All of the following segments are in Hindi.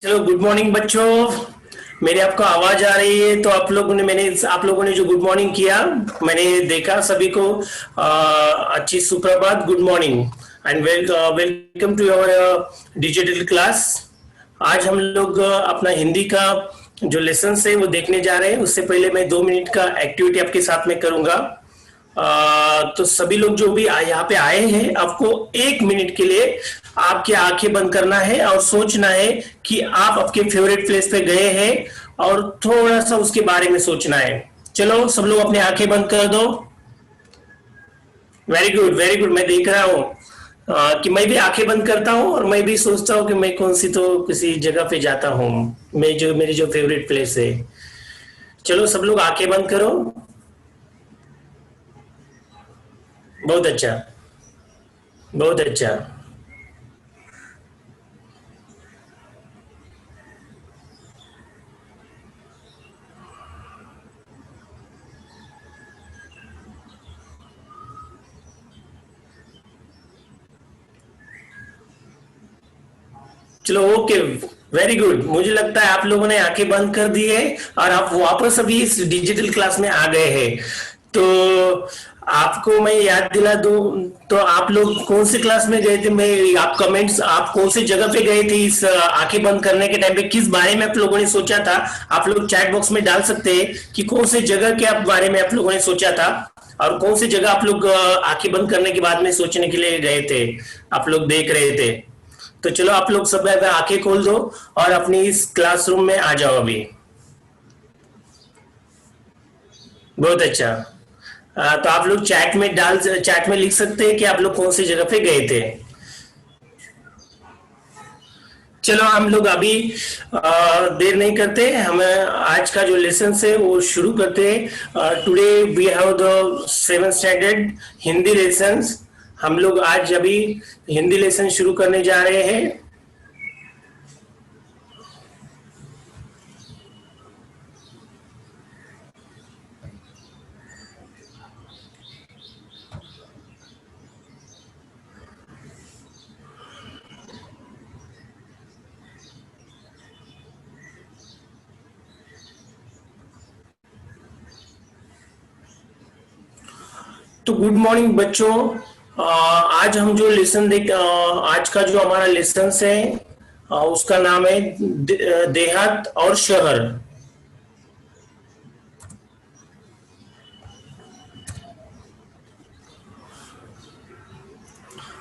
चलो गुड मॉर्निंग बच्चों। मेरी आपको आवाज आ रही है तो आप लोगों ने जो गुड मॉर्निंग किया, मैंने देखा सभी को। अच्छी सुप्रभात, good morning and welcome to your digital class. आज हम लोग अपना हिंदी का जो लेसन है वो देखने जा रहे हैं। उससे पहले मैं 2 मिनट का एक्टिविटी आपके साथ में करूंगा। तो सभी लोग जो भी यहाँ पे आए हैं, आपको 1 मिनट के लिए आपकी आंखें बंद करना है और सोचना है कि आप आपके फेवरेट प्लेस पे गए हैं और थोड़ा सा उसके बारे में सोचना है। चलो सब लोग अपनी आंखें बंद कर दो। Very good very good. मैं देख रहा हूँ कि मैं भी आंखें बंद करता हूँ और मैं भी सोचता हूँ कि मैं कौन सी तो किसी जगह पे जाता हूँ। मैं जो मेरी जो फेवरेट प्लेस है। चलो सब लोग आंखें बंद करो। बहुत अच्छा, बहुत अच्छा। चलो ओके, वेरी गुड। मुझे लगता है आप लोगों ने आंखें बंद कर दी है और आप वापस अभी इस डिजिटल क्लास में आ गए हैं। तो आपको मैं याद दिला दूं, तो आप लोग कौन से क्लास में गए थे? मैं आप कमेंट्स, आप कौन सी जगह पे गए थे इस आंखें बंद करने के टाइम पे? किस बारे में आप लोगों ने सोचा था? आप लोग चैट बॉक्स में डाल सकते हैं कि कौन से जगह के बारे में आप लोगों ने सोचा था और कौन सी जगह आप लोग आंखें बंद करने के बाद में सोचने के लिए गए थे, आप लोग देख रहे थे। तो चलो आप लोग सब आंखें खोल दो और अपनी इस क्लासरूम में आ जाओ अभी। बहुत अच्छा। तो आप लोग चैट में लिख सकते हैं कि आप लोग कौन सी जगह पे गए थे। चलो हम लोग अभी देर नहीं करते, हम आज का जो लेसन है वो शुरू करते हैं। Today we have the 7th standard Hindi lesson. हम लोग आज अभी हिंदी लेसन शुरू करने जा रहे हैं। तो गुड मॉर्निंग बच्चों। आज हम जो आज का जो हमारा लेसन है उसका नाम है देहात और शहर।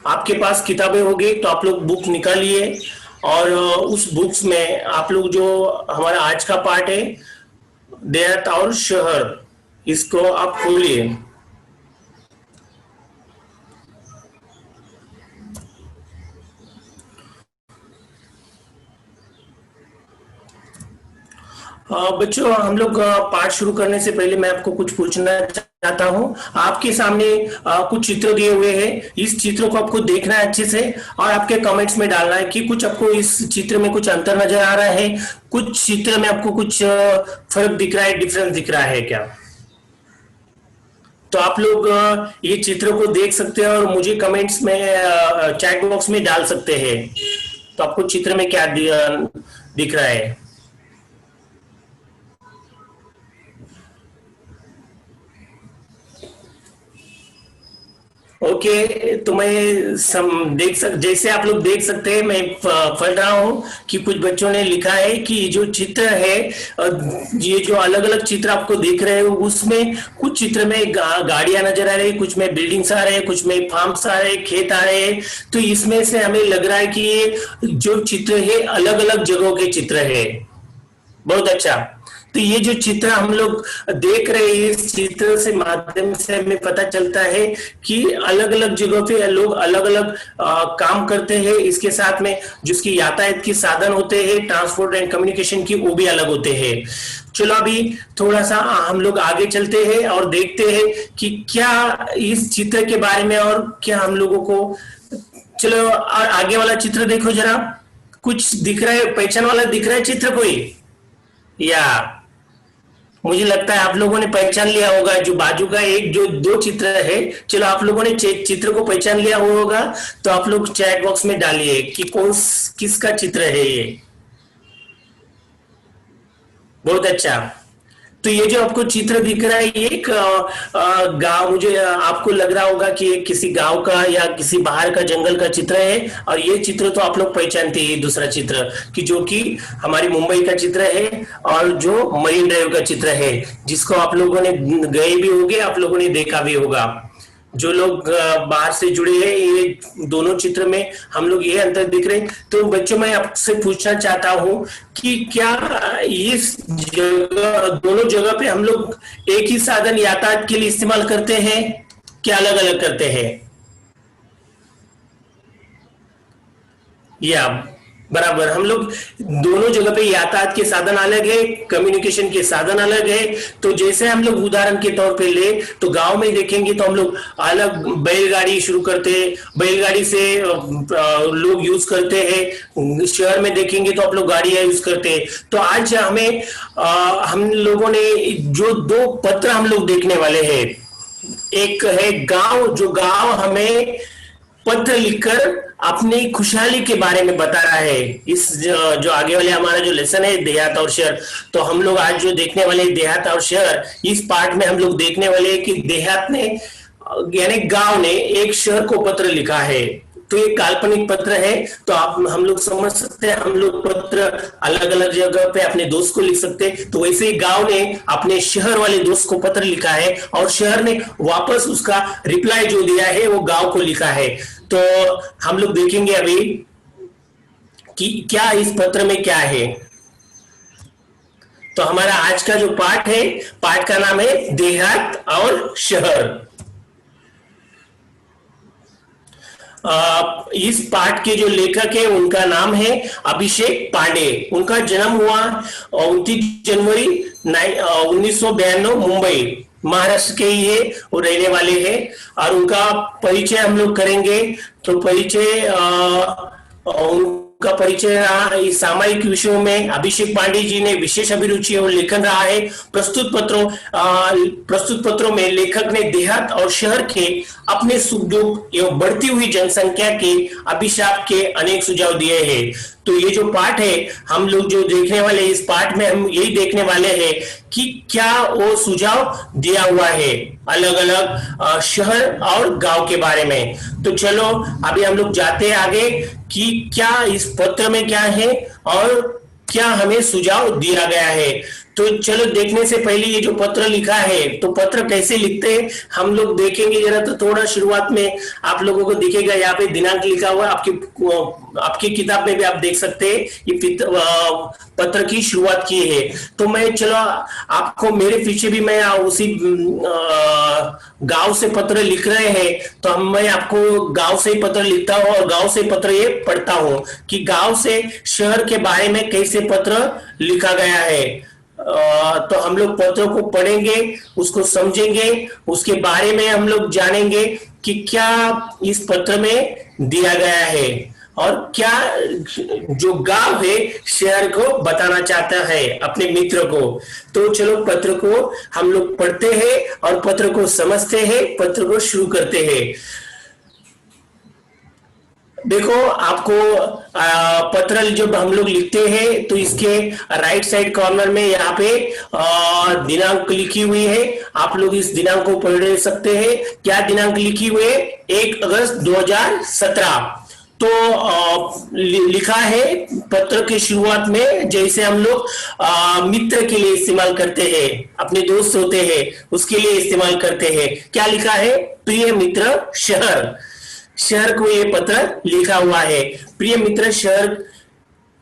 आपके पास किताबें होगी तो आप लोग बुक निकालिए और उस बुक्स में आप लोग जो हमारा आज का पार्ट है देहात और शहर, इसको आप खोलिए। बच्चों हम लोग पाठ शुरू करने से पहले मैं आपको कुछ पूछना चाहता हूँ। आपके सामने कुछ चित्र दिए हुए हैं। इस चित्र को आपको देखना है अच्छे से और आपके कमेंट्स में डालना है कि कुछ आपको इस चित्र में कुछ अंतर नजर आ रहा है, कुछ चित्र में आपको कुछ फर्क दिख रहा है, डिफरेंस दिख रहा है क्या। तो आप लोग ये चित्र को देख सकते हैं और मुझे कमेंट्स में चैट बॉक्स में डाल सकते हैं। तो आपको चित्र में क्या दिख रहा है? ओके, तो मैं जैसे आप लोग देख सकते हैं, मैं पढ़ रहा हूँ कि कुछ बच्चों ने लिखा है कि जो चित्र है, ये जो अलग अलग चित्र आपको दिख रहे हो उसमें कुछ चित्र में गाड़ियां नजर आ रही है, कुछ में बिल्डिंग्स आ रहे हैं, कुछ में फार्म्स आ रहे हैं, खेत आ रहे हैं। तो इसमें से हमें लग रहा है कि ये जो चित्र है अलग अलग जगहों के चित्र है। बहुत अच्छा। तो ये जो चित्र हम लोग देख रहे हैं, इस चित्र से माध्यम से हमें पता चलता है कि अलग अलग जगहों पे लोग अलग अलग काम करते हैं। इसके साथ में जिसकी यातायात के साधन होते हैं, ट्रांसपोर्ट एंड कम्युनिकेशन की, वो भी अलग होते हैं। चलो अभी थोड़ा सा हम लोग आगे चलते हैं और देखते हैं कि क्या इस चित्र के बारे में और क्या हम लोगों को। चलो और आगे वाला चित्र देखो जरा। कुछ दिख रहा है, पहचान वाला दिख रहा है चित्र कोई? या मुझे लगता है आप लोगों ने पहचान लिया होगा। जो बाजू का एक जो दो चित्र है, चलो आप लोगों ने चित्र को पहचान लिया होगा तो आप लोग चैट बॉक्स में डालिए कि किसका चित्र है ये। बहुत अच्छा। तो ये जो आपको चित्र दिख रहा है ये एक गांव, मुझे आपको लग रहा होगा कि ये किसी गांव का या किसी बाहर का जंगल का चित्र है। और ये चित्र तो आप लोग पहचानते हैं, दूसरा चित्र कि जो कि हमारी मुंबई का चित्र है और जो मरीन ड्राइव का चित्र है, जिसको आप लोगों ने गए भी होंगे, आप लोगों ने देखा भी होगा। जो लोग बाहर से जुड़े हैं, ये दोनों चित्र में हम लोग ये अंतर दिख रहे हैं। तो बच्चों, मैं आपसे पूछना चाहता हूं कि क्या इस जगह, दोनों जगह पे हम लोग एक ही साधन यातायात के लिए इस्तेमाल करते हैं, क्या अलग अलग करते हैं? या बराबर, हम लोग दोनों जगह पे यातायात के साधन अलग है, कम्युनिकेशन के साधन अलग है। तो जैसे हम लोग उदाहरण के तौर पे ले, तो गांव में देखेंगे तो हम लोग अलग बैलगाड़ी शुरू करते हैं, बैलगाड़ी से लोग यूज करते हैं। शहर में देखेंगे तो आप लोग गाड़ियां यूज करते हैं। तो आज हम लोगों ने जो दो पत्र हम लोग देखने वाले हैं, एक है गांव, जो गांव हमें पत्र लिखकर अपनी खुशहाली के बारे में बता रहा है। इस जो आगे वाले हमारा जो लेसन है देहात और शहर, तो हम लोग आज जो देखने वाले देहात और शहर, इस पार्ट में हम लोग देखने वाले हैं कि देहात ने यानी गांव ने एक शहर को पत्र लिखा है। तो ये काल्पनिक पत्र है। तो आप हम लोग समझ सकते हैं, हम लोग पत्र अलग अलग जगह पे अपने दोस्त को लिख सकते हैं। तो वैसे ही गांव ने अपने शहर वाले दोस्त को पत्र लिखा है और शहर ने वापस उसका रिप्लाई जो दिया है वो गांव को लिखा है। तो हम लोग देखेंगे अभी कि क्या इस पत्र में क्या है। तो हमारा आज का जो पाठ है, पाठ का नाम है देहात और शहर। इस पाठ के जो लेखक है उनका नाम है अभिषेक पांडे। उनका जन्म हुआ 29 जनवरी 1992, मुंबई महाराष्ट्र के ही है, वो रहने वाले हैं। और उनका परिचय हम लोग करेंगे। तो उनका परिचय इस सामायिक विषयों में अभिषेक पांडे जी ने विशेष अभिरुचि और लेखन रहा है। प्रस्तुत पत्रों में लेखक ने देहात और शहर के अपने सुख दुख एवं बढ़ती हुई जनसंख्या के अभिशाप के अनेक सुझाव दिए हैं। तो ये जो पाठ है, हम लोग जो देखने वाले, इस पाठ में हम यही देखने वाले हैं कि क्या वो सुझाव दिया हुआ है अलग अलग शहर और गांव के बारे में। तो चलो अभी हम लोग जाते हैं आगे कि क्या इस पत्र में क्या है और क्या हमें सुझाव दिया गया है। तो चलो, देखने से पहले ये जो पत्र लिखा है, तो पत्र कैसे लिखते हैं हम लोग देखेंगे जरा। तो थोड़ा शुरुआत में आप लोगों को दिखेगा, यहाँ पे दिनांक लिखा हुआ है। आपकी किताब में भी आप देख सकते हैं ये पत्र की शुरुआत की है। तो मैं चलो आपको, मेरे पीछे भी मैं उसी गांव से पत्र लिख रहे हैं, तो मैं आपको गांव से ही पत्र लिखता हूँ और गांव से पत्र ये पढ़ता हूँ कि गांव से शहर के बारे में कैसे पत्र लिखा गया है। तो हम लोग पत्रों को पढ़ेंगे, उसको समझेंगे, उसके बारे में हम लोग जानेंगे कि क्या इस पत्र में दिया गया है और क्या जो गांव है शहर को बताना चाहता है अपने मित्र को। तो चलो पत्र को हम लोग पढ़ते हैं और पत्र को समझते हैं, पत्र को शुरू करते हैं। देखो, आपको पत्र जब हम लोग लिखते हैं तो इसके राइट साइड कॉर्नर में यहाँ पे दिनांक लिखी हुई है। आप लोग इस दिनांक को पढ़ सकते हैं। क्या दिनांक लिखी हुई है? 1 अगस्त 2017। तो लिखा है पत्र की शुरुआत में, जैसे हम लोग मित्र के लिए इस्तेमाल करते हैं, अपने दोस्त होते हैं उसके लिए इस्तेमाल करते हैं। क्या लिखा है? प्रिय मित्र शहर। शहर को ये पत्र लिखा हुआ है, प्रिय मित्र शहर।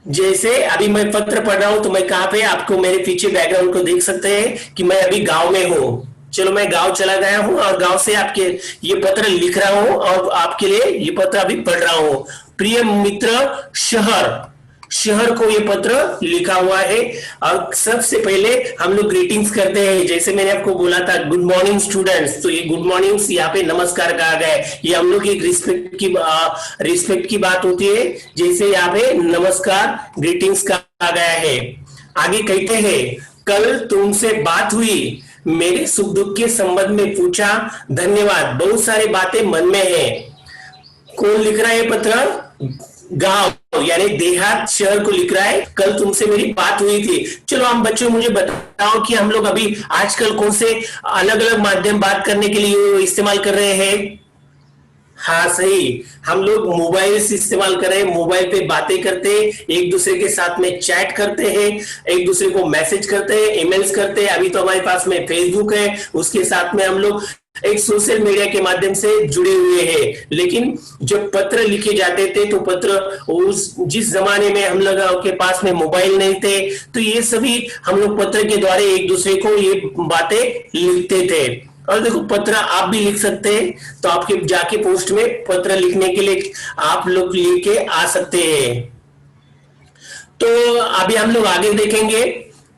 जैसे अभी मैं पत्र पढ़ रहा हूं तो मैं कहां पे, आपको मेरे पीछे बैकग्राउंड को देख सकते हैं कि मैं अभी गांव में हूं। चलो, मैं गांव चला गया हूं और गांव से आपके ये पत्र लिख रहा हूं और आपके लिए ये पत्र अभी पढ़ रहा हूं। प्रिय मित्र शहर, शहर को ये पत्र लिखा हुआ है। और सबसे पहले हम लोग ग्रीटिंग्स करते हैं। जैसे मैंने आपको बोला था गुड मॉर्निंग स्टूडेंट्स, तो ये गुड मॉर्निंग यहाँ पे नमस्कार कहा गया है। ये हम लोग एक रिस्पेक्ट की बात होती है, जैसे यहाँ पे नमस्कार ग्रीटिंग्स कहा गया है। आगे कहते हैं, कल तुमसे बात हुई, मेरे सुख दुख के संबंध में पूछा, धन्यवाद, बहुत सारी बातें मन में है। कौन लिख रहा है पत्र? गांव यानी देहात शहर को लिख रहा है। कल तुमसे मेरी बात हुई थी। चलो हम बच्चों मुझे बताओ कि हम लोग अभी आजकल कौन से अलग अलग माध्यम बात करने के लिए इस्तेमाल कर रहे हैं। हाँ सही, हम लोग मोबाइल से इस्तेमाल कर रहे हैं। मोबाइल पे बातें करते हैं, एक दूसरे के साथ में चैट करते हैं, एक दूसरे को मैसेज करते हैं, ईमेल्स करते हैं। अभी तो हमारे पास में फेसबुक है, उसके साथ में हम लोग एक सोशल मीडिया के माध्यम से जुड़े हुए हैं। लेकिन जब पत्र लिखे जाते थे तो पत्र उस जिस जमाने में हम लोग के पास में मोबाइल नहीं थे, तो ये सभी हम लोग पत्र के द्वारा एक दूसरे को ये बातें लिखते थे। और देखो पत्र आप भी लिख सकते हैं, तो आपके जाके पोस्ट में पत्र लिखने के लिए आप लोग लेके आ सकते हैं। तो अभी हम लोग आगे देखेंगे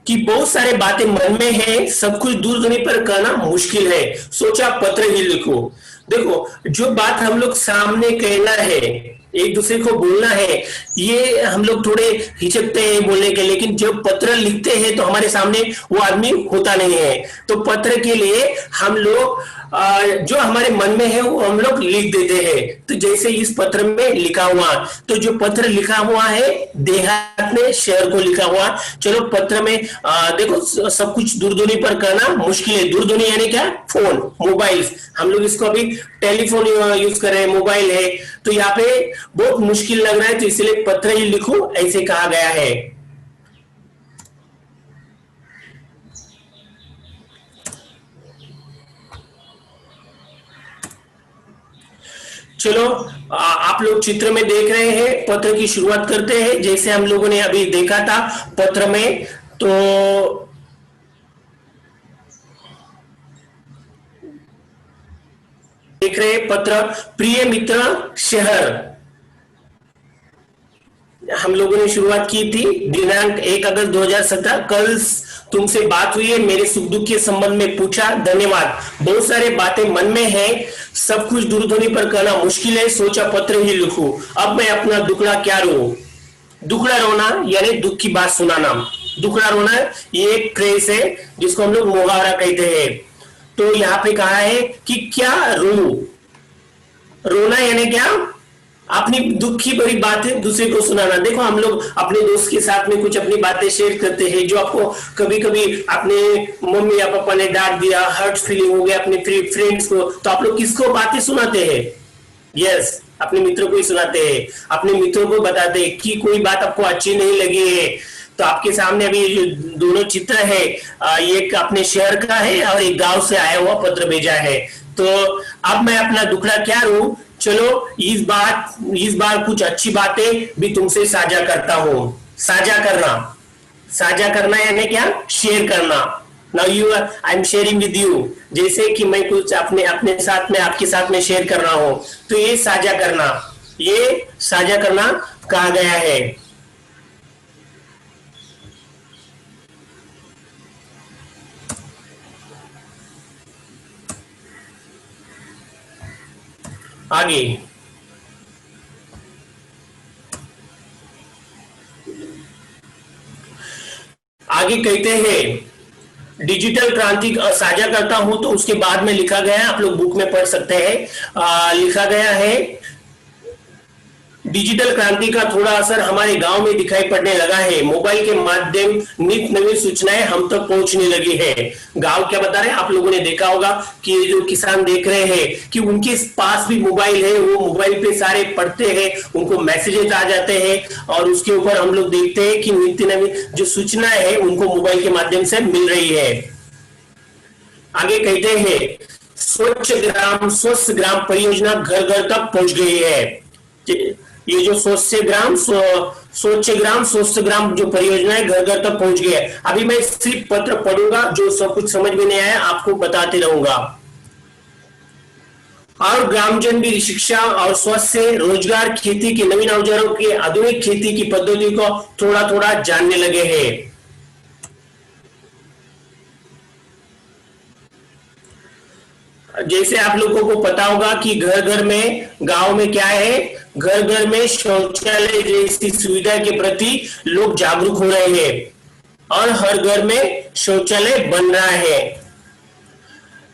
कि बहुत सारे बातें मन में है, सब कुछ दूरध्वनि पर करना मुश्किल है, सोचा पत्र ही लिखो। देखो जो बात हम लोग सामने कहना है, एक दूसरे को बोलना है, ये हम लोग थोड़े हिचकते हैं बोलने के, लेकिन जब पत्र लिखते हैं तो हमारे सामने वो आदमी होता नहीं है। तो पत्र के लिए हम लोग जो हमारे मन में है वो हम लोग लिख देते हैं। तो जैसे इस पत्र में लिखा हुआ, तो जो पत्र लिखा हुआ है देहात में शहर को लिखा हुआ। चलो पत्र में देखो सब कुछ दूरध्वनि पर करना मुश्किल है। दूरध्वनि यानी क्या, फोन, मोबाइल। हम लोग इसको अभी टेलीफोन यूज कर रहे हैं, मोबाइल है, तो यहाँ पे बहुत मुश्किल लग रहा है, तो इसलिए पत्र ही लिखो ऐसे कहा गया है। चलो आप लोग चित्र में देख रहे हैं, पत्र की शुरुआत करते हैं जैसे हम लोगों ने अभी देखा था पत्र में। तो देख रहे हैं पत्र, प्रिय मित्र शहर, हम लोगों ने शुरुआत की थी दिनांक 1 अगस्त 2017। कल तुमसे बात हुई है, मेरे सुख दुख के संबंध में पूछा, धन्यवाद। बहुत सारे बातें मन में है, सब कुछ दूरध्वनि पर करना मुश्किल है, सोचा पत्र ही लिखूं। अब मैं अपना दुखड़ा क्या रो, दुखड़ा रोना यानी दुख की बात सुनाना। दुखड़ा रोना ये एक फ्रेज है जिसको हम लोग मुहावरा कहते हैं। तो यहाँ पे कहा है कि क्या रो, रोना यानी क्या, अपनी दुख की बड़ी बातें दूसरे को सुनाना। देखो हम लोग अपने दोस्त के साथ में कुछ अपनी बातें शेयर करते हैं, जो आपको कभी कभी अपने मम्मी या पापा ने डांट दिया, हर्ट फीलिंग हो गया अपने फ्रेंड्स को, तो आप लोग किसको बातें सुनाते हैं? यस, अपने मित्रों को ही सुनाते हैं। अपने मित्रों को बताते हैं कि कोई बात आपको अच्छी नहीं लगी है। तो आपके सामने अभी जो दोनों चित्र है, ये एक अपने शहर का है और एक गांव से आया हुआ पत्र भेजा है। तो अब मैं अपना दुखड़ा क्या रो, चलो इस बार कुछ अच्छी बातें भी तुमसे साझा करता हूं। साझा करना, साझा करना यानी क्या, शेयर करना। Now I am sharing with you, जैसे कि मैं कुछ अपने साथ में आपके साथ में शेयर कर रहा हूं, तो ये साझा करना, ये साझा करना कहा गया है। आगे आगे कहते हैं डिजिटल क्रांति साझा करता हूं, तो उसके बाद में लिखा गया है, आप लोग बुक में पढ़ सकते हैं। लिखा गया है डिजिटल क्रांति का थोड़ा असर हमारे गांव में दिखाई पड़ने लगा है। मोबाइल के माध्यम नित नवीन सूचनाएं हम तक पहुंचने लगी है। गांव क्या बता रहे हैं, आप लोगों ने देखा होगा कि जो किसान देख रहे हैं कि उनके पास भी मोबाइल है, वो मोबाइल पे सारे पढ़ते हैं, उनको मैसेजेस आ जाते हैं और उसके ऊपर हम लोग देखते हैं कि नित्य नवीन जो सूचनाएं है उनको मोबाइल के माध्यम से मिल रही है। आगे कहते हैं स्वच्छ ग्राम स्वस्थ ग्राम परियोजना घर घर तक पहुंच गई है। ये जो स्वच्छ ग्राम स्वस्थ ग्राम जो परियोजना है घर घर तक पहुंच गई है। अभी मैं सिर्फ पत्र पढ़ूंगा, जो सब कुछ समझ में नहीं आया आपको बताते रहूंगा। और ग्रामजन भी शिक्षा और स्वास्थ्य से रोजगार, खेती के नवीन औजारों की, आधुनिक खेती की पद्धति को थोड़ा थोड़ा जानने लगे हैं। जैसे आप लोगों को पता होगा कि घर घर में, गांव में क्या है, घर घर में शौचालय जैसी सुविधा के प्रति लोग जागरूक हो रहे हैं और हर घर में शौचालय बन रहा है।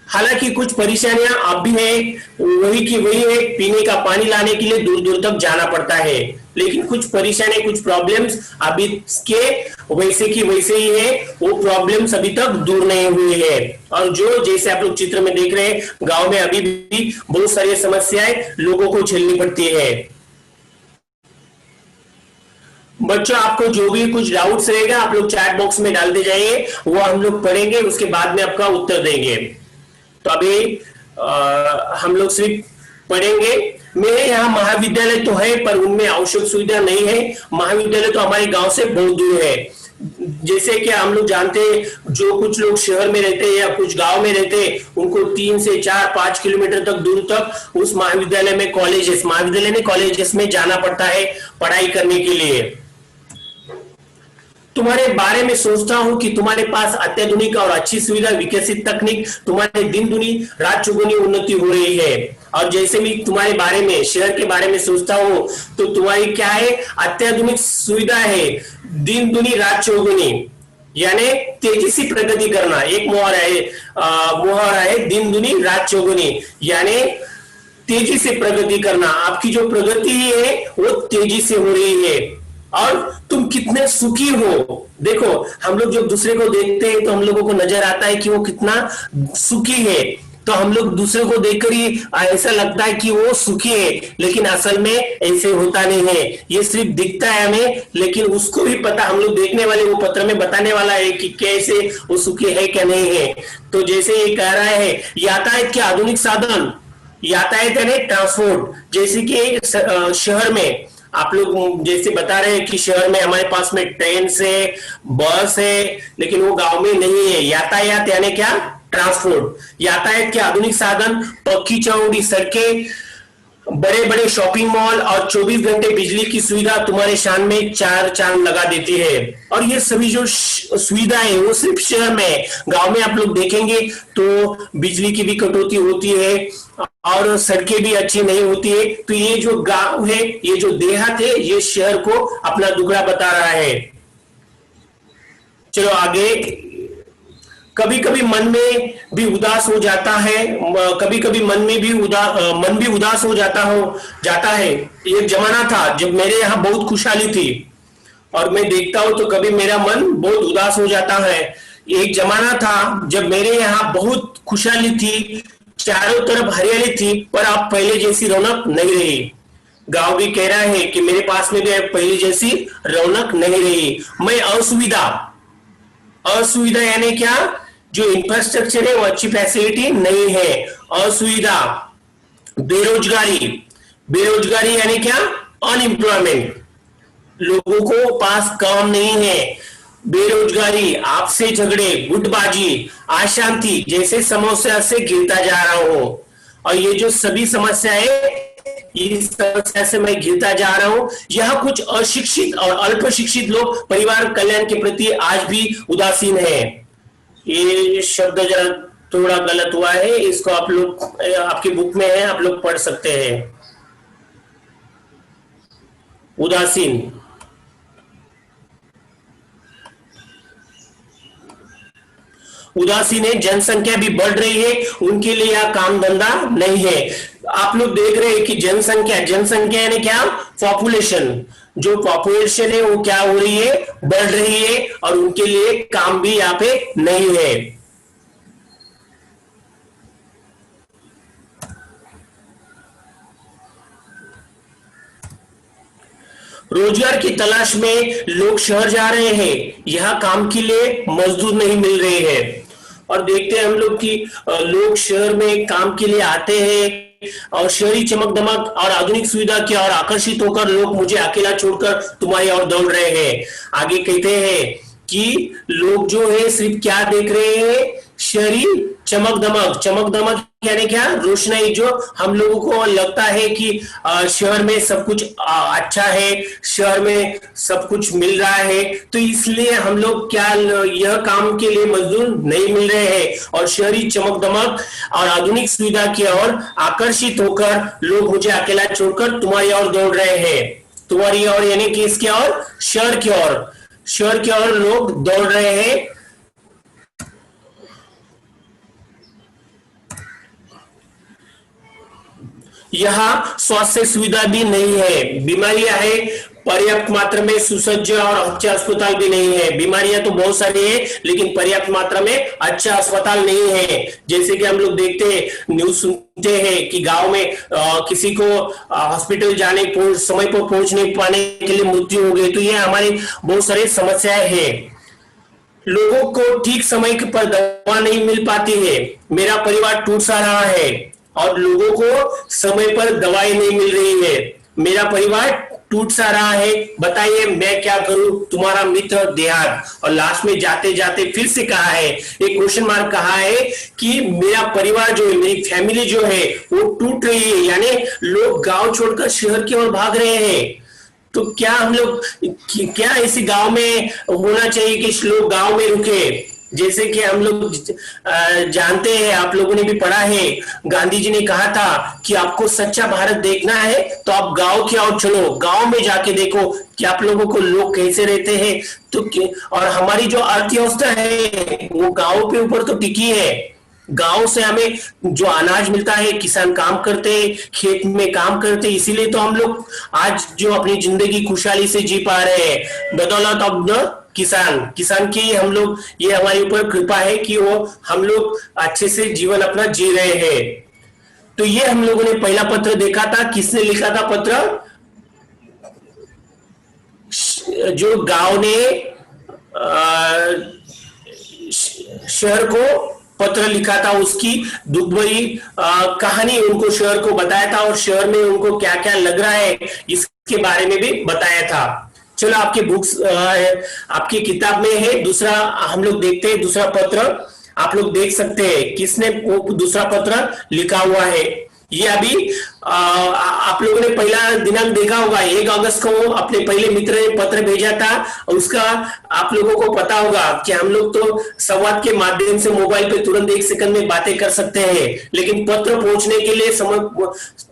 हालांकि कुछ परेशानियां अब भी है, वही की वही है, पीने का पानी लाने के लिए दूर दूर तक जाना पड़ता है। लेकिन कुछ परेशानी, कुछ प्रॉब्लम्स अभी के वैसे की वैसे ही है, वो प्रॉब्लम्स अभी तक दूर नहीं हुई है। और जो जैसे आप लोग चित्र में देख रहे हैं, गांव में अभी भी बहुत सारी समस्याएं लोगों को झेलनी पड़ती है। बच्चों, आपको जो भी कुछ डाउट्स रहेगा आप लोग चैट बॉक्स में डालते जाइए, वो हम लोग पढ़ेंगे, उसके बाद में आपका उत्तर देंगे। तो अभी हम लोग सिर्फ पढ़ेंगे। मेरे यहाँ महाविद्यालय तो है पर उनमें आवश्यक सुविधा नहीं है। महाविद्यालय तो हमारे गांव से बहुत दूर है। जैसे कि हम लोग जानते हैं, जो कुछ लोग शहर में रहते हैं या कुछ गांव में रहते हैं, उनको 3 से 4 5 किलोमीटर तक दूर तक उस महाविद्यालय में महाविद्यालय में कॉलेजेस में जाना पड़ता है पढ़ाई करने के लिए। तुम्हारे बारे में सोचता हूं कि तुम्हारे पास अत्याधुनिक और अच्छी सुविधा, विकसित तकनीक, तुम्हारे दिन दुनी रात चौगुनी उन्नति हो रही है। और जैसे भी तुम्हारे बारे में, शहर के बारे में सोचता हूं, तो तुम्हारी क्या है, अत्याधुनिक सुविधा है, दिन दुनी रात चौगुनी, यानी तेजी से प्रगति करना। एक मुहावरा है दिन दुनी रात चौगुनी, यानी तेजी से प्रगति करना। आपकी जो प्रगति है वो तेजी से हो रही है और तुम कितने सुखी हो। देखो, हम लोग जब दूसरे को देखते हैं तो हम लोगों को नजर आता है कि वो कितना सुखी है, तो हम लोग दूसरे को देखकर ही ऐसा लगता है कि वो सुखी है, लेकिन असल में ऐसे होता नहीं है। ये सिर्फ दिखता है हमें, लेकिन उसको भी पता, हम लोग देखने वाले वो पत्र में बताने वाला है कि कैसे वो सुखी है क्या नहीं है। तो जैसे ये कह रहा है, यातायात के आधुनिक साधन, यातायात यानी ट्रांसपोर्ट, जैसे कि शहर में आप लोग जैसे बता रहे हैं कि शहर में हमारे पास में ट्रेन से बस है, लेकिन वो गांव में नहीं है। यातायात यानी क्या, ट्रांसपोर्ट। यातायात के आधुनिक साधन, पक्की चौड़ी सड़कें, बड़े बड़े शॉपिंग मॉल और 24 घंटे बिजली की सुविधा तुम्हारे शान में चार चांद लगा देती है। और ये सभी जो सुविधा है वो सिर्फ शहर में। गांव में आप लोग देखेंगे तो बिजली की भी कटौती होती है और सड़कें भी अच्छी नहीं होती है। तो ये जो गांव है, ये जो देहात है, ये शहर को अपना दुखड़ा बता रहा है। चलो आगे। कभी कभी मन में भी उदास हो जाता है, कभी कभी मन भी उदास हो जाता है। एक जमाना था जब मेरे यहाँ बहुत खुशहाली थी, और मैं देखता हूं तो कभी मेरा मन बहुत उदास हो जाता है। एक जमाना था जब मेरे यहाँ बहुत खुशहाली थी, चारों तरफ हरियाली थी, पर अब पहले जैसी रौनक नहीं रही। गांव भी कह रहा है कि मेरे पास में भी अब पहले जैसी रौनक नहीं रही। मैं असुविधा यानी क्या, जो इंफ्रास्ट्रक्चर है वो अच्छी फैसिलिटी नहीं है। असुविधा, बेरोजगारी यानी क्या, अनएम्प्लॉयमेंट, लोगों को पास काम नहीं है। बेरोजगारी, आपसे झगड़े, गुटबाजी, अशांति जैसे समस्या से घिरता जा रहा हूं। और ये जो सभी समस्या है, इस समस्या से मैं घिरता जा रहा हूं। यह कुछ अशिक्षित और अल्प शिक्षित लोग परिवार कल्याण के प्रति आज भी उदासीन है। ये शब्द जरा थोड़ा गलत हुआ है, इसको आप लोग, आपकी बुक में है, आप लोग पढ़ सकते हैं। उदासीन है, जनसंख्या भी बढ़ रही है, उनके लिए यह काम धंधा नहीं है। आप लोग देख रहे हैं कि जनसंख्या यानी क्या, पॉपुलेशन, जो पॉपुलेशन है वो क्या हो रही है, बढ़ रही है, और उनके लिए काम भी यहाँ पे नहीं है। रोजगार की तलाश में लोग शहर जा रहे हैं, यहाँ काम के लिए मजदूर नहीं मिल रहे हैं। और देखते हैं हम लोग कि लोग शहर में काम के लिए आते हैं, और शहरी चमक दमक और आधुनिक सुविधा की और आकर्षित होकर लोग मुझे अकेला छोड़कर तुम्हारी ओर दौड़ रहे हैं। आगे कहते हैं कि लोग जो है सिर्फ क्या देख रहे हैं, शहरी चमक दमक यानी क्या, रोशनाई। जो हम लोगों को लगता है कि शहर में सब कुछ अच्छा है, शहर में सब कुछ मिल रहा है, तो इसलिए हम लोग क्या, यह काम के लिए मजदूर नहीं मिल रहे हैं, और शहरी चमक दमक और आधुनिक सुविधा की ओर आकर्षित होकर लोग मुझे अकेला छोड़कर तुम्हारी ओर दौड़ रहे हैं। तुम्हारी ओर यानी कि इसकी ओर, शहर की ओर लोग दौड़ रहे हैं। यहाँ स्वास्थ्य सुविधा भी नहीं है, बीमारियां है, पर्याप्त मात्रा में सुसज्ज और अच्छे अस्पताल भी नहीं है। बीमारियां तो बहुत सारी है, लेकिन पर्याप्त मात्रा में अच्छा अस्पताल नहीं है। जैसे कि हम लोग देखते हैं, न्यूज सुनते हैं कि गांव में किसी को हॉस्पिटल जाने समय पर पहुंच नहीं पाने के लिए मृत्यु हो गई। तो ये हमारी बहुत सारी समस्याएं हैं। लोगों को ठीक समय पर दवा नहीं मिल पाती है। मेरा परिवार टूट सा रहा है और लोगों को समय पर दवाई नहीं मिल रही है। मेरा परिवार टूट सा रहा है, बताइए मैं क्या करूं, तुम्हारा मित्र देहात। और लास्ट में जाते जाते फिर से कहा है, एक क्वेश्चन मार्क कहा है कि मेरा परिवार जो है, मेरी फैमिली जो है वो टूट रही है। यानी लोग गांव छोड़कर शहर की ओर भाग रहे हैं। तो क्या हम लोग, क्या इसी गांव में होना चाहिए कि लोग गांव में रुके? जैसे कि हम लोग जानते हैं, आप लोगों ने भी पढ़ा है, गांधी जी ने कहा था कि आपको सच्चा भारत देखना है तो आप गांव की ओर चलो, गांव में जाके देखो कि आप लोगों को लोग कैसे रहते हैं। तो और हमारी जो अर्थव्यवस्था है वो गांव के ऊपर तो टिकी है। गांव से हमें जो अनाज मिलता है, किसान काम करते, खेत में काम करते, इसीलिए तो हम लोग आज जो अपनी जिंदगी खुशहाली से जी पा रहे हैं, बदौलत ऑफ द किसान की हम लोग, ये हमारे ऊपर कृपा है कि वो हम लोग अच्छे से जीवन अपना जी रहे हैं। तो ये हम लोगों ने पहला पत्र देखा था। किसने लिखा था पत्र? जो गांव ने शहर को पत्र लिखा था, उसकी दुख भरी कहानी उनको शहर को बताया था और शहर में उनको क्या क्या लग रहा है इसके बारे में भी बताया था। चलो आपके बुक्स आपकी किताब में है। दूसरा हम लोग देखते हैं, दूसरा पत्र आप लोग देख सकते हैं किसने वो दूसरा पत्र लिखा हुआ है। ये अभी आप लोगों ने पहला दिनांक देखा होगा, 1 अगस्त को अपने पहले मित्र ने पत्र भेजा था। और उसका आप लोगों को पता होगा कि हम लोग तो संवाद के माध्यम से मोबाइल पे तुरंत 1 सेकंड में बातें कर सकते हैं, लेकिन पत्र पहुंचने के लिए समय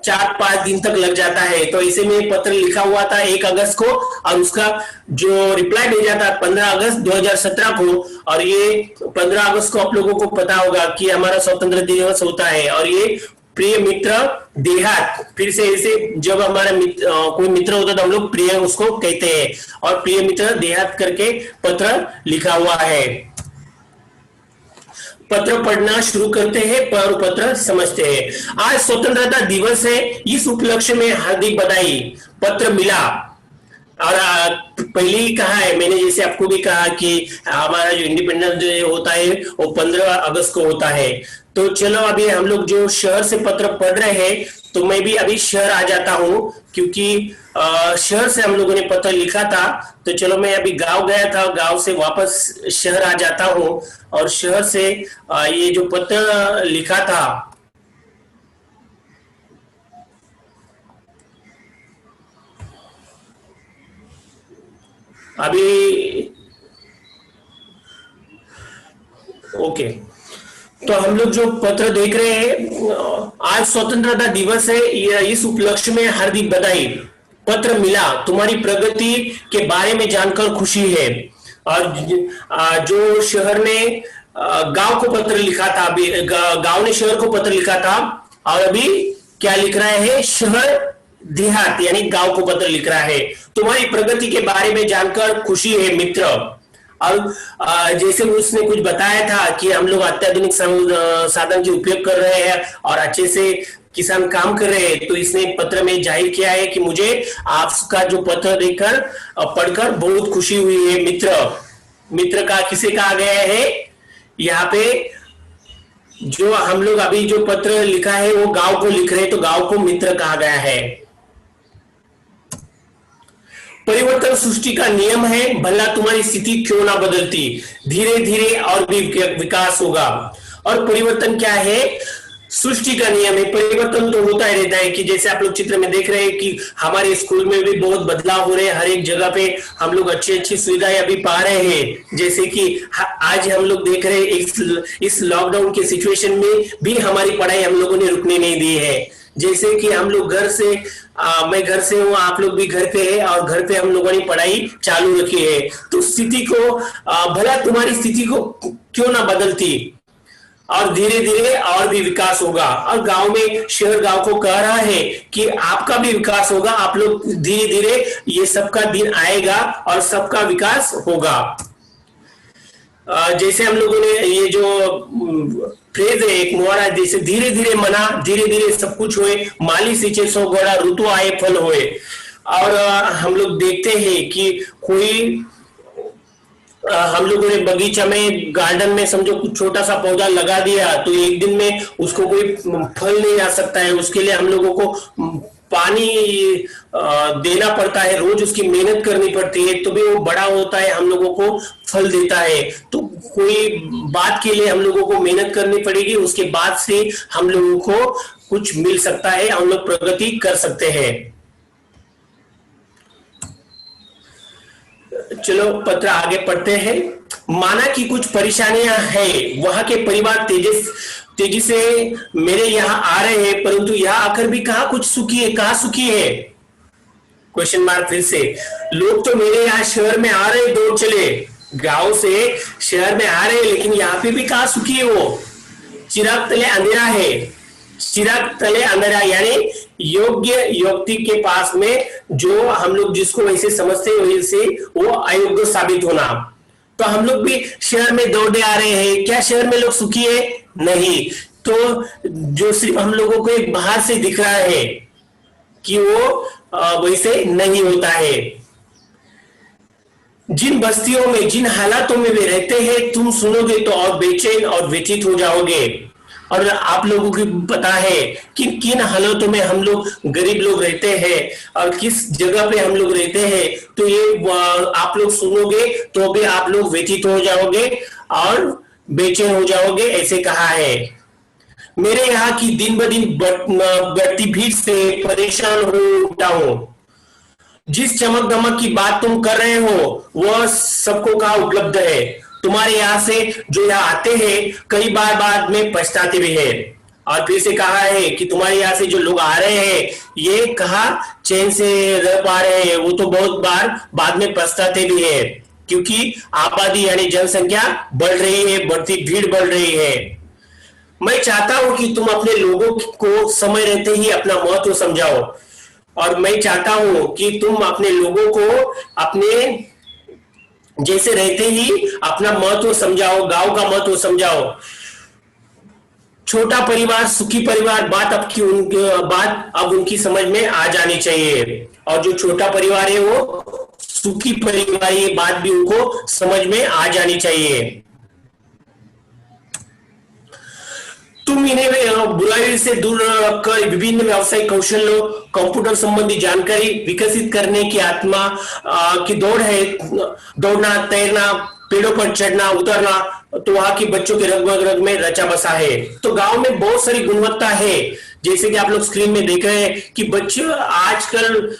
4-5 दिन तक लग जाता है। तो इसे में पत्र लिखा हुआ था 1 अगस्त को और उसका जो रिप्लाई भेजा था 15 अगस्त 2017 को। और ये 15 अगस्त को आप लोगों को पता होगा कि हमारा स्वतंत्रता दिवस होता है। और ये प्रिय मित्र देहात, फिर से ऐसे जब हमारा कोई मित्र होता है तो हम लोग प्रिय उसको कहते हैं, और प्रिय मित्र देहात करके पत्र लिखा हुआ है। पत्र पढ़ना शुरू करते हैं पर पत्र समझते हैं। आज स्वतंत्रता दिवस है, इस उपलक्ष्य में हार्दिक बधाई। पत्र मिला और पहले ही कहा है मैंने, जैसे आपको भी कहा कि हमारा जो इंडिपेंडेंस डे होता है वो 15 अगस्त को होता है। तो चलो अभी हम लोग जो शहर से पत्र पढ़ रहे हैं, तो मैं भी अभी शहर आ जाता हूँ क्योंकि शहर से हम लोगों ने पत्र लिखा था। तो चलो मैं अभी गांव गया था, गांव से वापस शहर आ जाता हूँ और शहर से ये जो पत्र लिखा था अभी, ओके। तो हम लोग जो पत्र देख रहे हैं, आज स्वतंत्रता दिवस है, इस उपलक्ष्य में हार्दिक बधाई। पत्र मिला, तुम्हारी प्रगति के बारे में जानकर खुशी है। और जो शहर ने गांव को पत्र लिखा था, अभी गांव ने शहर को पत्र लिखा था और अभी क्या लिख रहा है, शहर देहात यानी गांव को पत्र लिख रहा है। तुम्हारी प्रगति के बारे में जानकर खुशी है मित्र। और जैसे उसने कुछ बताया था कि हम लोग अत्याधुनिक साधन के उपयोग कर रहे हैं और अच्छे से किसान काम कर रहे हैं। तो इसने पत्र में जाहिर किया है कि मुझे आपका जो पत्र देखकर पढ़कर बहुत खुशी हुई है मित्र। मित्र का किसे कहा गया है यहाँ पे? जो हम लोग अभी जो पत्र लिखा है वो गांव को लिख रहे हैं, तो गांव को मित्र कहा गया है। परिवर्तन सृष्टि का नियम है, भला तुम्हारी स्थिति क्यों ना बदलती, धीरे धीरे और भी विकास होगा। और परिवर्तन क्या है? सृष्टि का नियम है। परिवर्तन तो होता ही रहता है कि जैसे आप लोग चित्र में देख रहे हैं कि हमारे स्कूल में भी बहुत बदलाव हो रहे हैं। हर एक जगह पे हम लोग अच्छी अच्छी सुविधाएं अभी पा रहे हैं। जैसे कि आज हम लोग देख रहे हैं इस लॉकडाउन के सिचुएशन में भी हमारी पढ़ाई हम लोगों ने रुकने नहीं दी है। जैसे कि हम लोग घर से मैं घर से हूँ, आप लोग भी घर पे है और घर पे हम लोगों ने पढ़ाई चालू रखी है। तो स्थिति को भला तुम्हारी स्थिति को क्यों ना बदलती। और धीरे धीरे और भी विकास होगा। और गांव में शहर गांव को कह रहा है कि आपका भी विकास होगा, आप लोग धीरे धीरे ये सबका दिन आएगा और सबका विकास होगा। जैसे हम लोगों ने ये जो फ्रेज है, एक मुहावरा है, जैसे धीरे धीरे मना धीरे धीरे सब कुछ होए, माली सींचे सो घोड़ा ऋतु आए फल होए। और हम लोग देखते हैं कि कोई हम लोगों ने बगीचा में गार्डन में समझो कुछ छोटा सा पौधा लगा दिया तो एक दिन में उसको कोई फल नहीं आ सकता है, उसके लिए हम लोगों को पानी देना पड़ता है, रोज उसकी मेहनत करनी पड़ती है, तो भी वो बड़ा होता है, हम लोगों को फल देता है। तो कोई बात के लिए हम लोगों को मेहनत करनी पड़ेगी, उसके बाद से हम लोगों को कुछ मिल सकता है, हम लोग प्रगति कर सकते हैं। चलो पत्र आगे पढ़ते हैं। माना कि कुछ परेशानियां हैं, वहां के परिवार तेजी से मेरे यहाँ आ रहे हैं, परंतु यहाँ आकर भी कहा कुछ सुखी है, कहा सुखी है? क्वेश्चन मार्क फिर से। लोग तो मेरे यहाँ शहर में आ रहे दौड़ चले, गांव से शहर में आ रहे, लेकिन यहाँ पे भी कहा सुखी है वो? चिराग तले अंधेरा है, चिराग तले अंधेरा यानी योग्य व्यक्ति के पास में जो हम लोग जिसको वैसे समझते हैं वैसे वो अयोग्य साबित होना। तो हम लोग भी शहर में दौड़े आ रहे हैं, क्या शहर में लोग सुखी है? नहीं। तो जो सिर्फ हम लोगों को एक बाहर से दिख रहा है कि वो वैसे नहीं होता है। जिन बस्तियों में जिन हालातों में वे रहते हैं तुम सुनोगे तो और बेचैन और व्यथित हो जाओगे। और आप लोगों को पता है कि किन हालातों में हम लोग गरीब लोग रहते हैं और किस जगह पे हम लोग रहते हैं, तो ये आप लोग सुनोगे तो भी आप लोग व्यथित हो जाओगे और बेचैन हो जाओगे, ऐसे कहा है। मेरे यहाँ की दिन ब दिन बढ़ती भीड़ से परेशान हो उठा हूं। जिस चमक दमक की बात तुम कर रहे हो वह सबको कहाँ उपलब्ध है। तुम्हारे यहाँ से जो यहाँ आते हैं कई बार बाद में पछताते भी हैं। और फिर से कहा है कि तुम्हारे यहाँ से जो लोग आ रहे हैं ये कहा चैन से रह पा रहे हैं, वो तो बहुत बार बाद में पछताते भी है, क्योंकि आबादी यानी जनसंख्या बढ़ रही है, बढ़ती भीड़ बढ़ रही है। मैं चाहता हूं कि तुम अपने लोगों को समय रहते ही अपना महत्व समझाओ, और मैं चाहता हूं कि तुम अपने लोगों को अपने जैसे रहते ही अपना महत्व समझाओ, गांव का महत्व समझाओ। छोटा परिवार सुखी परिवार बात अब उनकी समझ में आ जानी चाहिए, और जो छोटा परिवार है वो सुखी परिवार, ये बात भी उनको समझ में आ जानी चाहिए। तुम इन्हें बुराई से दूर रखकर विभिन्न व्यावसायिक कौशलों, कंप्यूटर संबंधी जानकारी विकसित करने की आत्मा की दौड़ है। दौड़ना, तैरना, पेड़ों पर चढ़ना उतरना तो वहां के बच्चों के रग में रचा बसा है। तो गांव में बहुत सारी गुणवत्ता है, जैसे कि आप लोग स्क्रीन में देख रहे हैं कि बच्चे आजकल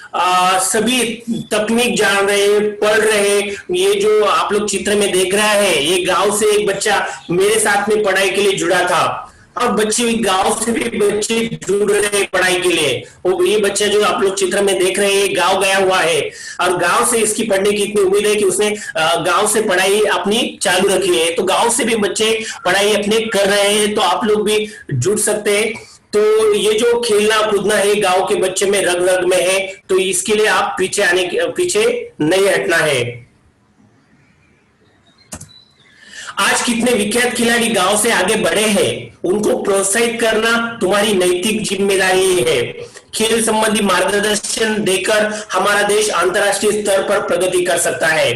सभी तकनीक जान रहे हैं, पढ़ रहे हैं। ये जो आप लोग चित्र में देख रहा है ये गांव से एक बच्चा मेरे साथ में पढ़ाई के लिए जुड़ा था, और बच्चे गांव से भी बच्चे जुड़ रहे हैं पढ़ाई के लिए। वो ये बच्चा जो आप लोग चित्र में देख रहे हैं गांव गया हुआ है, और गांव से इसकी पढ़ने की इतनी उम्मीद है कि उसने गांव से पढ़ाई अपनी चालू रखी है। तो गांव से भी बच्चे पढ़ाई अपने कर रहे हैं, तो आप लोग भी जुड़ सकते हैं। तो ये जो खेलना कूदना है गांव के बच्चे में रग रग में है, तो इसके लिए आप पीछे नहीं हटना है। आज कितने विख्यात खिलाड़ी गांव से आगे बढ़े हैं, उनको प्रोत्साहित करना तुम्हारी नैतिक जिम्मेदारी है। खेल संबंधी मार्गदर्शन देकर हमारा देश अंतर्राष्ट्रीय स्तर पर प्रगति कर सकता है।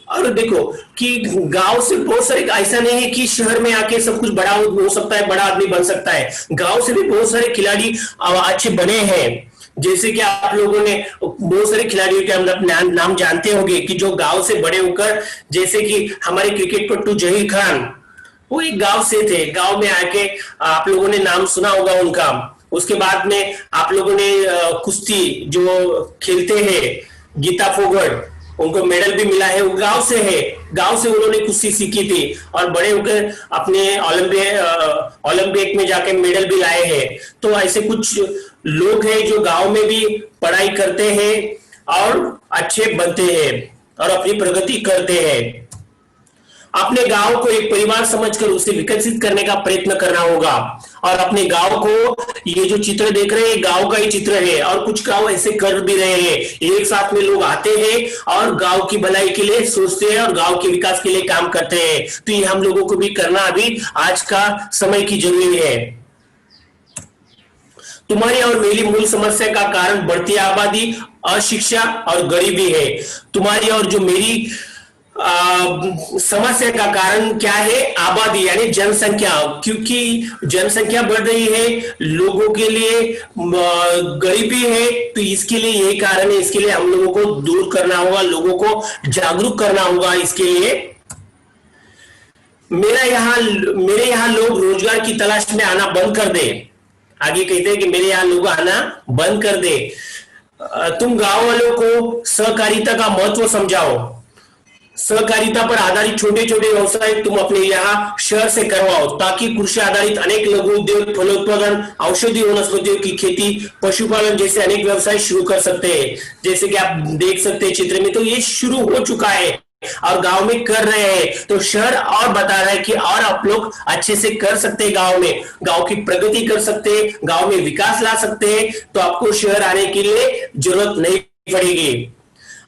और देखो कि गांव से बहुत सारे, ऐसा नहीं है कि शहर में आके सब कुछ बड़ा हो सकता है, बड़ा आदमी बन सकता है। गांव से भी बहुत सारे खिलाड़ी अच्छे बने हैं, जैसे कि आप लोगों ने बहुत सारे खिलाड़ियों के हम नाम जानते होंगे कि जो गांव से बड़े होकर, जैसे कि हमारे क्रिकेट पट्टू जहीर खान, वो एक गांव से थे, गांव में आके आप लोगों ने नाम सुना होगा उनका। उसके बाद में आप लोगों ने कुश्ती जो खेलते हैं गीता फोगट, उनको मेडल भी मिला है, वो गांव से है, गांव से उन्होंने कुश्ती सीखी थी और बड़े होकर अपने ओलंपिक में जाके मेडल भी लाए हैं। तो ऐसे कुछ लोग हैं जो गांव में भी पढ़ाई करते हैं और अच्छे बनते हैं और अपनी प्रगति करते हैं। अपने गांव को एक परिवार समझकर उसे विकसित करने का प्रयत्न करना होगा। और अपने गांव को, ये जो चित्र देख रहे हैं गांव का ही चित्र है, और कुछ गांव ऐसे कर भी रहे हैं, एक साथ में लोग आते हैं और गांव की भलाई के लिए सोचते हैं और गांव के विकास के लिए काम करते हैं। तो ये हम लोगों को भी करना अभी आज का समय की जरूरी है। तुम्हारी और मेरी मूल समस्या का कारण बढ़ती आबादी, अशिक्षा और गरीबी है। तुम्हारी और जो मेरी समस्या का कारण क्या है? आबादी यानी जनसंख्या, क्योंकि जनसंख्या बढ़ रही है, लोगों के लिए गरीबी है, तो इसके लिए यही कारण है। इसके लिए हम लोगों को दूर करना होगा, लोगों को जागरूक करना होगा। इसके लिए मेरे यहाँ लोग रोजगार की तलाश में आना बंद कर दे। आगे कहते हैं कि मेरे यहाँ लोग आना बंद कर दे। तुम गांव वालों को सहकारिता का महत्व समझाओ। सहकारिता पर आधारित छोटे छोटे व्यवसाय तुम अपने यहाँ शहर से करवाओ, ताकि कृषि आधारित अनेक लघु उद्योग, फलोत्पादन, औषधि वनस्पतियों की खेती, पशुपालन जैसे अनेक व्यवसाय शुरू कर सकते हैं। जैसे कि आप देख सकते हैं चित्र में, तो ये शुरू हो चुका है और गांव में कर रहे हैं। तो शहर और बता रहा है कि और आप लोग अच्छे से कर सकते हैं, गांव में गांव की प्रगति कर सकते हैं, गांव में विकास ला सकते हैं। तो आपको शहर आने के लिए जरूरत नहीं पड़ेगी।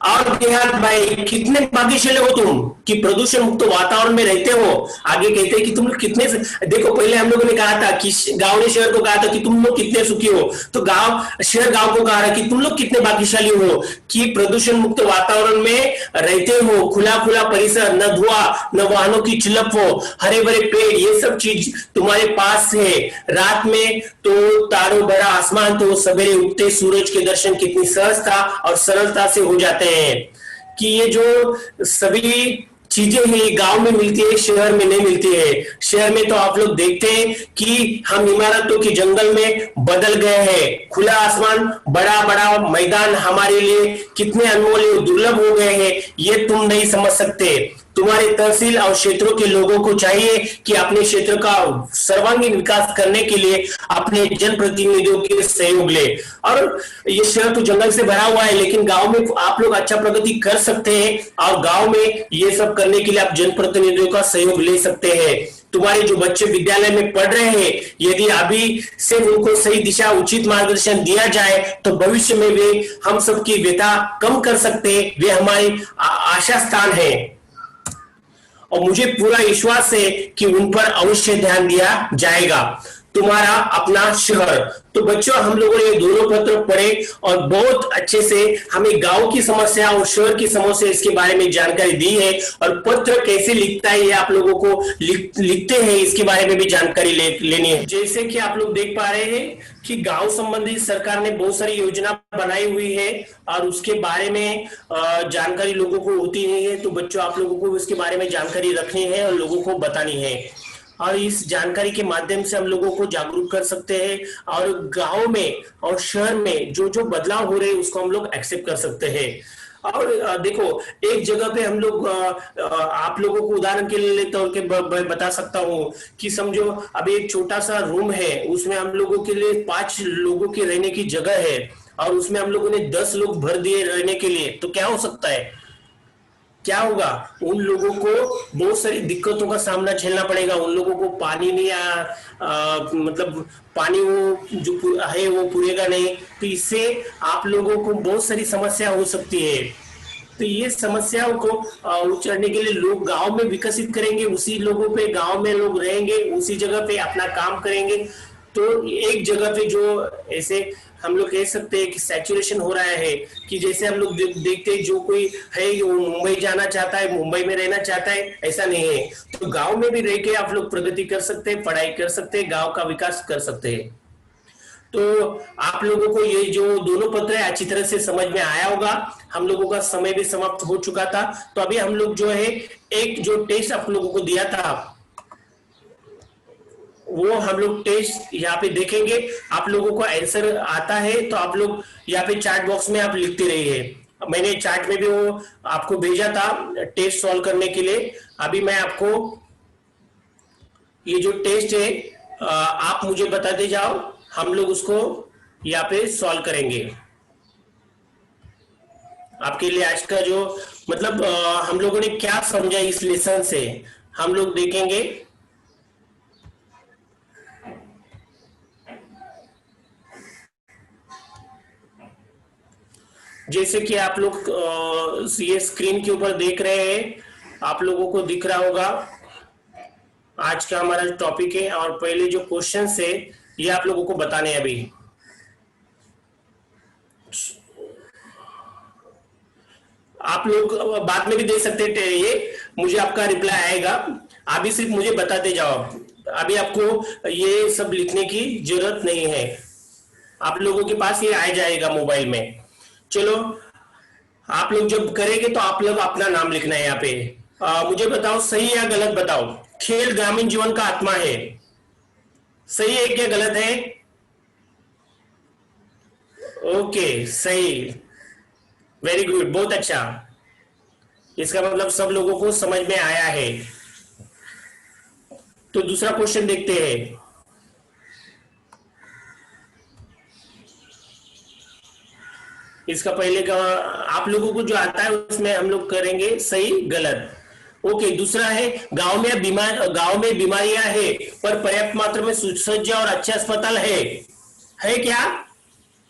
और देहात भाई, कितने भाग्यशाली हो तुम कि प्रदूषण मुक्त वातावरण में रहते हो। आगे कहते हैं कि तुम लोग कितने, देखो पहले हम लोगों ने कहा था कि गांव ने शहर को कहा था कि तुम लोग कितने सुखी हो, तो शहर गांव को कहा है कि तुम लोग कितने भाग्यशाली हो कि प्रदूषण मुक्त वातावरण में रहते हो। खुला खुला परिसर, न धुआं, न वाहनों की चिल्लप हो, हरे भरे पेड़, ये सब चीज तुम्हारे पास है। रात में तो तारों भरा आसमान, तो सवेरे उगते सूरज के दर्शन कितनी सहजता और सरलता से हो जाते हैं। कि ये जो सभी चीजें हैं गांव में मिलती है, शहर में नहीं मिलती है। शहर में तो आप लोग देखते हैं कि हम इमारतों के जंगल में बदल गए हैं। खुला आसमान, बड़ा बड़ा मैदान हमारे लिए कितने अनमोल और दुर्लभ हो गए हैं, ये तुम नहीं समझ सकते। तुम्हारे तहसील और क्षेत्रों के लोगों को चाहिए कि अपने क्षेत्र का सर्वांगीण विकास करने के लिए अपने जनप्रतिनिधियों के सहयोग ले। और ये शहर तो जंगल से भरा हुआ है, लेकिन गांव में आप लोग अच्छा प्रगति कर सकते हैं, और गांव में ये सब करने के लिए आप जनप्रतिनिधियों का सहयोग ले सकते हैं। तुम्हारे जो बच्चे विद्यालय में पढ़ रहे हैं, यदि अभी से उनको सही दिशा, उचित मार्गदर्शन दिया जाए, तो भविष्य में वे हम सबकी व्यथा कम कर सकते हैं। वे हमारी आशा स्थान है, और मुझे पूरा विश्वास है कि उन पर अवश्य ध्यान दिया जाएगा। तुम्हारा अपना शहर। तो बच्चों, हम लोगों ने ये दोनों पत्र पढ़े और बहुत अच्छे से हमें गांव की समस्या और शहर की समस्या इसके बारे में जानकारी दी है। और पत्र कैसे लिखता है, ये आप लोगों को लिखते हैं, इसके बारे में भी जानकारी लेनी है। जैसे कि आप लोग देख पा रहे हैं कि गांव संबंधी सरकार ने बहुत सारी योजना बनाई हुई है, और उसके बारे में जानकारी लोगों को होती नहीं है। तो बच्चों, आप लोगों को उसके बारे में जानकारी रखनी है और लोगों को बतानी है, और इस जानकारी के माध्यम से हम लोगों को जागरूक कर सकते हैं, और गांव में और शहर में जो जो बदलाव हो रहे हैं उसको हम लोग एक्सेप्ट कर सकते हैं। और देखो, एक जगह पे हम लोग आप लोगों को उदाहरण के लिए तौर के बता सकता हूँ कि समझो अभी एक छोटा सा रूम है, उसमें हम लोगों के लिए 5 लोगों के रहने की जगह है, और उसमें हम लोगों ने 10 लोग भर दिए रहने के लिए। तो क्या हो सकता है, क्या होगा? उन लोगों को बहुत सारी दिक्कतों का सामना झेलना पड़ेगा। उन लोगों को पानी नहीं मतलब पानी वो जो है वो पूरेगा नहीं, तो इससे आप लोगों को बहुत सारी समस्या हो सकती है। तो ये समस्याओं को उचरने के लिए लोग गांव में विकसित करेंगे, उसी लोगों पे गांव में लोग रहेंगे, उसी जगह पे अपना काम करेंगे। तो एक जगह पे जो ऐसे हम लोग कह सकते हैं कि सैचुरेशन हो रहा है, कि जैसे हम लोग देखते हैं जो कोई है वो मुंबई जाना चाहता है, मुंबई में रहना चाहता है, ऐसा नहीं है। तो गांव में भी रह के आप लोग प्रगति कर सकते हैं, पढ़ाई कर सकते हैं, गांव का विकास कर सकते हैं। तो आप लोगों को ये जो दोनों पत्र है अच्छी तरह से समझ में आया होगा। हम लोगों का समय भी समाप्त हो चुका था, तो अभी हम लोग जो है एक जो टेस्ट आप लोगों को दिया था वो हम लोग टेस्ट यहाँ पे देखेंगे। आप लोगों को आंसर आता है तो आप लोग यहाँ पे चैट बॉक्स में आप लिखते रहिए। मैंने चैट में भी वो आपको भेजा था टेस्ट सॉल्व करने के लिए। अभी मैं आपको ये जो टेस्ट है आप मुझे बताते जाओ, हम लोग उसको यहाँ पे सॉल्व करेंगे। आपके लिए आज का जो मतलब हम लोगों ने क्या समझा इस लेसन से हम लोग देखेंगे। जैसे कि आप लोग ये स्क्रीन के ऊपर देख रहे हैं, आप लोगों को दिख रहा होगा आज का हमारा टॉपिक है, और पहले जो क्वेश्चन है ये आप लोगों को बताने हैं अभी। आप लोग बाद में भी दे सकते थे, ये मुझे आपका रिप्लाई आएगा, अभी सिर्फ मुझे बताते जाओ। अभी आपको ये सब लिखने की जरूरत नहीं है, आप लोगों के पास ये आ जाएगा मोबाइल में। चलो आप लोग जब करेंगे तो आप लोग अपना नाम लिखना है यहाँ पे। मुझे बताओ सही या गलत बताओ। खेल ग्रामीण जीवन का आत्मा है, सही है क्या गलत है? ओके सही, वेरी गुड, बहुत अच्छा। इसका मतलब सब लोगों को समझ में आया है। तो दूसरा क्वेश्चन देखते हैं। इसका पहले का आप लोगों को जो आता है उसमें हम लोग करेंगे सही गलत। ओके, दूसरा है गांव में बीमारियां है पर पर्याप्त मात्रा में सुसज्जा और अच्छा अस्पताल है क्या?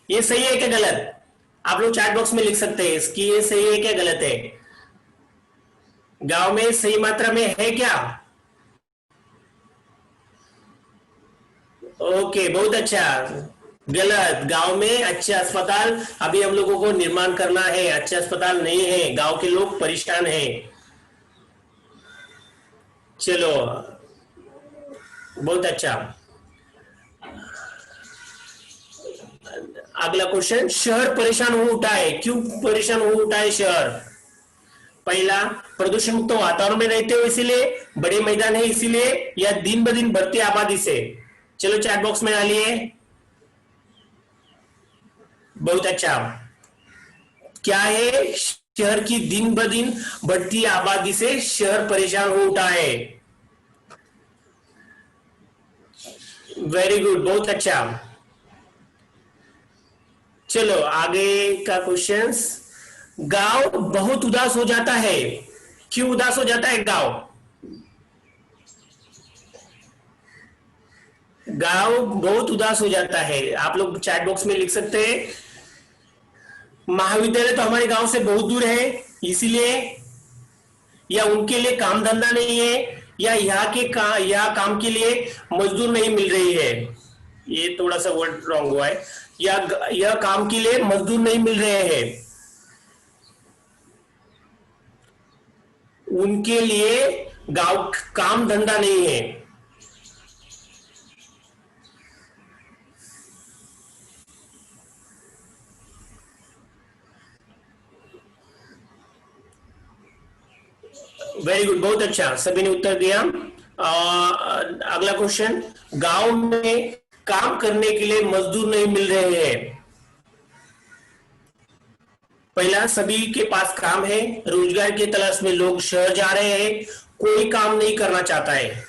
ये सही है क्या गलत? आप लोग चैट बॉक्स में लिख सकते हैं इसकी, ये सही है क्या गलत है? गांव में सही मात्रा में है क्या? ओके बहुत अच्छा, गलत। गांव में अच्छे अस्पताल अभी हम लोगों को निर्माण करना है, अच्छे अस्पताल नहीं है, गांव के लोग परेशान हैं। चलो बहुत अच्छा। अगला क्वेश्चन, शहर परेशान हो उठा है, क्यों परेशान हो उठा है शहर? पहला, प्रदूषण मुक्त वातावरण में रहते हो इसीलिए, बड़े मैदान है इसीलिए, या दिन ब दिन बढ़ती आबादी से? चलो चैट बॉक्स में डालिए। बहुत अच्छा, क्या है? शहर की दिन ब दिन बढ़ती आबादी से शहर परेशान हो उठा है। वेरी गुड, बहुत अच्छा। चलो आगे का क्वेश्चंस, गांव बहुत उदास हो जाता है, क्यों उदास हो जाता है गांव? गांव बहुत उदास हो जाता है, आप लोग चैट बॉक्स में लिख सकते हैं। महाविद्यालय तो हमारे गांव से बहुत दूर है इसीलिए, या उनके लिए काम धंधा नहीं है, या यहाँ काम के लिए मजदूर नहीं मिल रही है। ये थोड़ा सा वर्ड रॉन्ग हुआ है, या यह काम के लिए मजदूर नहीं मिल रहे हैं, उनके लिए गांव काम धंधा नहीं है। वेरी गुड, बहुत अच्छा, सभी ने उत्तर दिया। अगला क्वेश्चन, गांव में काम करने के लिए मजदूर नहीं मिल रहे हैं। पहला, सभी के पास काम है, रोजगार की तलाश में लोग शहर जा रहे हैं, कोई काम नहीं करना चाहता है।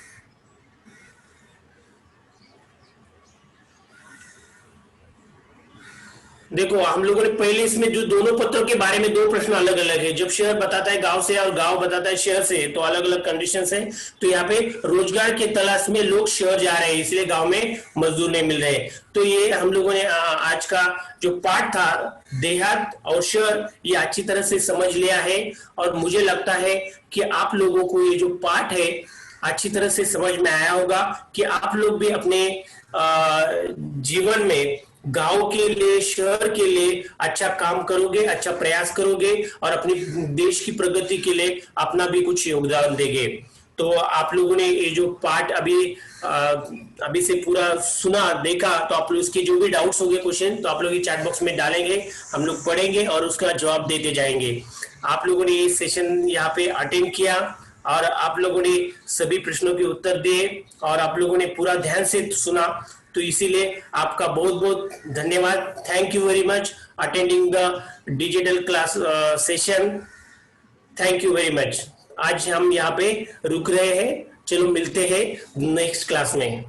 देखो हम लोगों ने पहले इसमें जो दोनों पत्रों के बारे में दो प्रश्न अलग अलग है, जब शहर बताता है गांव से और गांव बताता है शहर से, तो अलग अलग कंडीशन है। तो यहाँ पे रोजगार के तलाश में लोग शहर जा रहे हैं इसलिए गांव में मजदूर नहीं मिल रहे। तो ये हम लोगों ने आज का जो पाठ था देहात और शहर, ये अच्छी तरह से समझ लिया है, और मुझे लगता है कि आप लोगों को ये जो पाठ है अच्छी तरह से समझ में आया होगा कि आप लोग भी अपने जीवन में गांव के लिए, शहर के लिए अच्छा काम करोगे, अच्छा प्रयास करोगे, और अपने देश की प्रगति के लिए अपना भी कुछ योगदान देंगे। तो आप लोगों ने ये जो पार्ट अभी से पूरा सुना, देखा, तो आप लोग इसके जो भी डाउट्स होंगे, क्वेश्चन, तो आप लोग ये चैट बॉक्स में डालेंगे, हम लोग पढ़ेंगे और उसका जवाब देते जाएंगे। आप लोगों ने ये सेशन यहाँ पे अटेंड किया और आप लोगों ने सभी प्रश्नों के उत्तर दिए और आप लोगों ने पूरा ध्यान से सुना, तो इसीलिए आपका बहुत बहुत धन्यवाद। Thank you very much attending the digital class session. Thank you very much. आज हम यहाँ पे रुक रहे हैं, चलो मिलते हैं नेक्स्ट क्लास में।